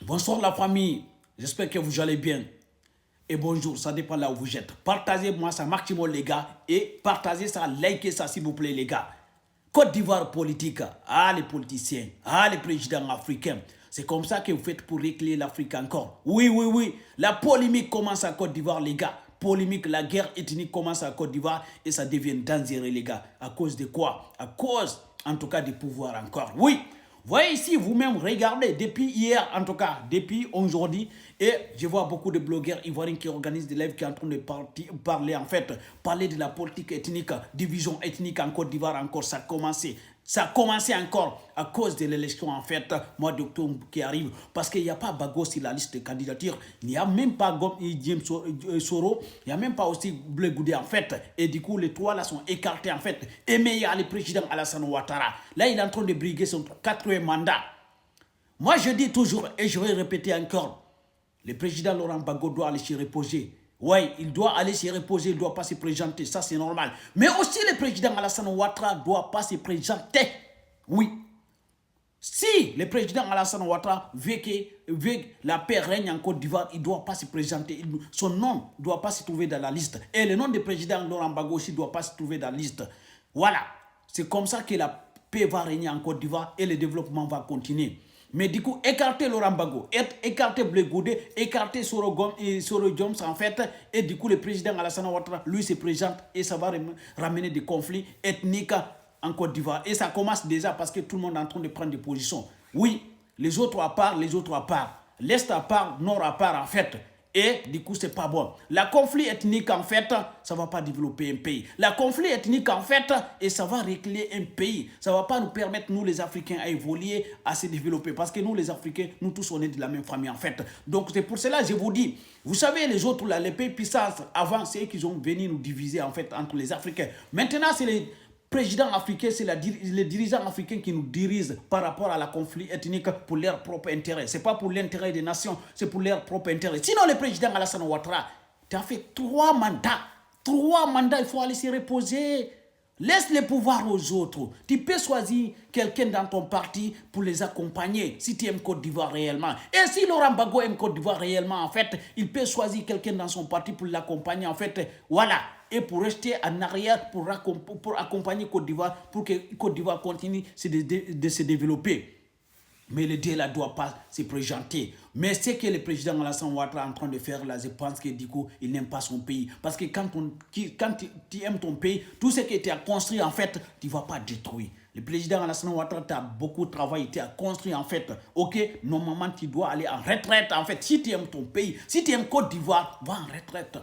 Bonsoir la famille, j'espère que vous allez bien. Et bonjour, ça dépend là où vous êtes. Partagez-moi ça maximum les gars et partagez ça, likez ça s'il vous plaît les gars. Côte d'Ivoire politique, les politiciens, les présidents africains. C'est comme ça que vous faites pour régler l'Afrique encore. Oui, oui, oui, la polémique commence à Côte d'Ivoire les gars. Polémique, la guerre ethnique commence à Côte d'Ivoire et ça devient dangereux les gars. À cause de quoi? À cause en tout cas du pouvoir encore. Oui. Voyez ici, vous-même, regardez, depuis hier, en tout cas, depuis aujourd'hui, et je vois beaucoup de blogueurs ivoiriens qui organisent des lives qui sont en train de parler, en fait, parler de la politique ethnique, division ethnique en Côte d'Ivoire encore, ça a commencé. Ça a commencé encore à cause de l'élection, en fait, mois d'octobre qui arrive. Parce qu'il n'y a pas Bago sur la liste de candidatures. Il n'y a même pas James Soro. Il n'y a même pas aussi Blé Goudé, en fait. Et du coup, les trois là sont écartés, en fait. Et mais il y a le président Alassane Ouattara. Là, il est en train de briguer son quatrième mandat. Moi, je dis toujours, et je vais répéter encore, le président Laurent Gbagbo doit aller se reposer. Oui, il doit aller se reposer, il ne doit pas se présenter, ça c'est normal. Mais aussi le président Alassane Ouattara ne doit pas se présenter. Oui. Si le président Alassane Ouattara veut que la paix règne en Côte d'Ivoire, il ne doit pas se présenter. Son nom ne doit pas se trouver dans la liste. Et le nom du président Laurent Gbagbo aussi ne doit pas se trouver dans la liste. Voilà. C'est comme ça que la paix va régner en Côte d'Ivoire et le développement va continuer. Mais du coup, écarter Laurent Gbagbo, écarter Blé Goudé, écarter Soro Jones en fait, et du coup le président Alassane Ouattara, lui se présente et ça va ramener des conflits ethniques en Côte d'Ivoire. Et ça commence déjà parce que tout le monde est en train de prendre des positions. Oui, les autres à part, les autres à part. L'Est à part, Nord à part en fait. Et du coup, c'est pas bon. La conflit ethnique, en fait, ça va pas développer un pays. La conflit ethnique, en fait, et ça va régler un pays. Ça va pas nous permettre, nous les Africains, à évoluer, à se développer. Parce que nous, les Africains, nous tous, on est de la même famille, en fait. Donc, c'est pour cela que je vous dis, vous savez, les autres, là, les pays puissances, avant, c'est eux qui ont venu nous diviser, en fait, entre les Africains. Maintenant, c'est les présidents africains, c'est les dirigeants africains qui nous dirigent par rapport à la conflit ethnique pour leur propre intérêt. Ce n'est pas pour l'intérêt des nations, c'est pour leur propre intérêt. Sinon, le président Alassane Ouattara, tu as fait 3 mandats. 3 mandats, il faut aller se reposer. Laisse le pouvoir aux autres. Tu peux choisir quelqu'un dans ton parti pour les accompagner si tu aimes Côte d'Ivoire réellement. Et si Laurent Gbagbo aime Côte d'Ivoire réellement, en fait, il peut choisir quelqu'un dans son parti pour l'accompagner. En fait, voilà. Et pour rester en arrière, pour accompagner Côte d'Ivoire, pour que Côte d'Ivoire continue de se développer. Mais le Dieu ne doit pas se présenter. Mais ce que le président Alassane Ouattara est en train de faire là, je pense que du coup, il n'aime pas son pays. Parce que quand tu aimes ton pays, tout ce que tu as construit, en fait, tu ne vas pas détruire. Le président Alassane Ouattara, tu as beaucoup travaillé, tu as construit, en fait. Ok, normalement, tu dois aller en retraite, en fait. Si tu aimes ton pays, si tu aimes Côte d'Ivoire, va en retraite.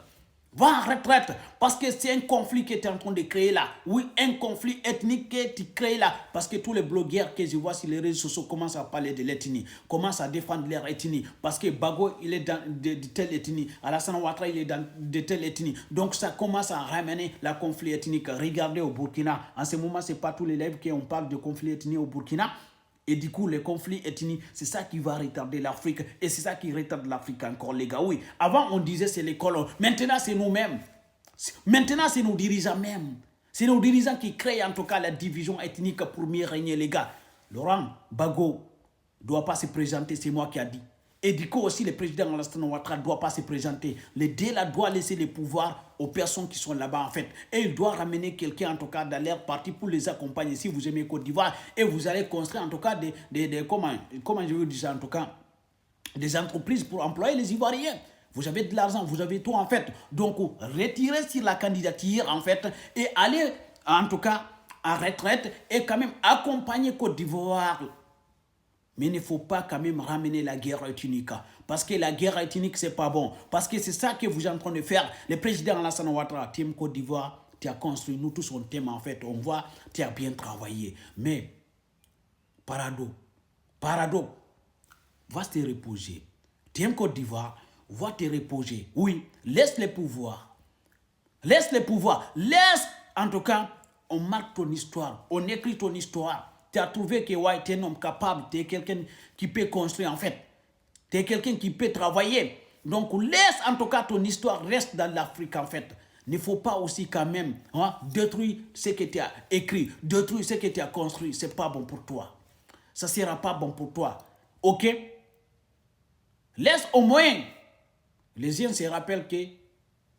Va en retraite, parce que c'est un conflit que tu es en train de créer là. Oui, un conflit ethnique que tu crées là. Parce que tous les blogueurs que je vois sur les réseaux sociaux commencent à parler de l'ethnie, commencent à défendre leur ethnie. Parce que Bago, il est dans de telle ethnie. Alassane Ouattara, il est dans de telle ethnie. Donc ça commence à ramener la conflit ethnique. Regardez au Burkina. En ce moment, ce n'est pas tous les lives qu'on parle de conflit ethnique au Burkina. Et du coup, les conflits ethniques, c'est ça qui va retarder l'Afrique. Et c'est ça qui retarde l'Afrique encore, les gars. Oui, avant, on disait c'est les colons. Maintenant, c'est nous-mêmes. Maintenant, c'est nos dirigeants même. C'est nos dirigeants qui créent en tout cas la division ethnique pour mieux régner, les gars. Laurent Gbagbo ne doit pas se présenter, c'est moi qui ai dit. Et du coup aussi, le président Alassane Ouattara ne doit pas se présenter. Le DELA doit laisser les pouvoirs aux personnes qui sont là-bas en fait. Et il doit ramener quelqu'un en tout cas dans leur parti pour les accompagner si vous aimez Côte d'Ivoire. Et vous allez construire en tout cas comment je veux dire ça en tout cas, des entreprises pour employer les Ivoiriens. Vous avez de l'argent, vous avez tout en fait. Donc retirez sur la candidature en fait et allez en tout cas en retraite et quand même accompagner Côte d'Ivoire. Mais il ne faut pas quand même ramener la guerre ethnique. Parce que la guerre ethnique, ce n'est pas bon. Parce que c'est ça que vous êtes en train de faire. Le président Alassane Ouattara, tu aimes Côte d'Ivoire, tu as construit, nous tous on t'aime en fait. On voit, tu as bien travaillé. Mais, parado, va te reposer. Tu aimes Côte d'Ivoire, va te reposer. Oui, laisse le pouvoir. Laisse le pouvoir. Laisse, en tout cas, on marque ton histoire. On écrit ton histoire. Tu as trouvé que ouais, tu es un homme capable, tu es quelqu'un qui peut construire en fait. Tu es quelqu'un qui peut travailler. Donc laisse en tout cas ton histoire, reste dans l'Afrique en fait. Il ne faut pas aussi quand même détruire ce que tu as écrit, détruire ce que tu as construit. Ce n'est pas bon pour toi. Ça ne sera pas bon pour toi. Ok? Laisse au moins. Les gens se rappellent que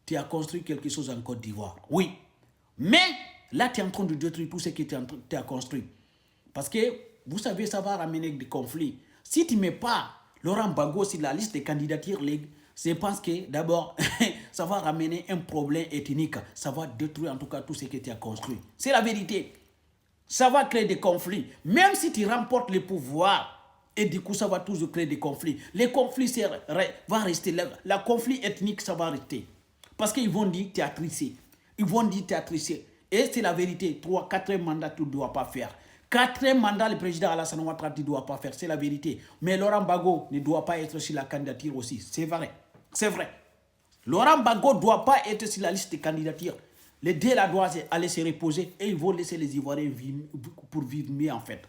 tu as construit quelque chose en Côte d'Ivoire. Oui. Mais là, tu es en train de détruire tout ce que tu as construit. Parce que, vous savez, ça va ramener des conflits. Si tu ne mets pas Laurent Gbagbo sur la liste des candidatures, je pense que d'abord, ça va ramener un problème ethnique. Ça va détruire en tout cas tout ce que tu as construit. C'est la vérité. Ça va créer des conflits. Même si tu remportes le pouvoir, et du coup, ça va toujours créer des conflits. Les conflits vont rester. Le conflit ethnique, ça va rester. Parce qu'ils vont dire tu as tricé. Ils vont dire tu as tricé. Et c'est la vérité. 3, 4 mandats, tu ne dois pas faire. 4 mandats, le président Alassane Ouattara ne doit pas faire. C'est la vérité. Mais Laurent Gbagbo ne doit pas être sur la candidature aussi. C'est vrai. C'est vrai. Laurent Gbagbo ne doit pas être sur la liste des candidatures. Les deux là doivent aller se reposer et ils vont laisser les Ivoiriens vivre, pour vivre mieux en fait.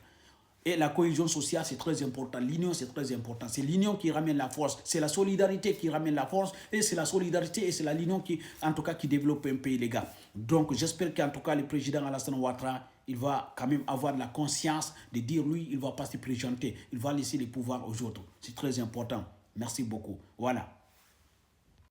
Et la cohésion sociale, c'est très important. L'union, c'est très important. C'est l'union qui ramène la force. C'est la solidarité qui ramène la force. Et c'est la solidarité et c'est l'union qui, en tout cas, qui développe un pays, les gars. Donc, j'espère qu'en tout cas, le président Alassane Ouattara, il va quand même avoir la conscience de dire, lui, il ne va pas se présenter. Il va laisser les pouvoirs aux autres. C'est très important. Merci beaucoup. Voilà.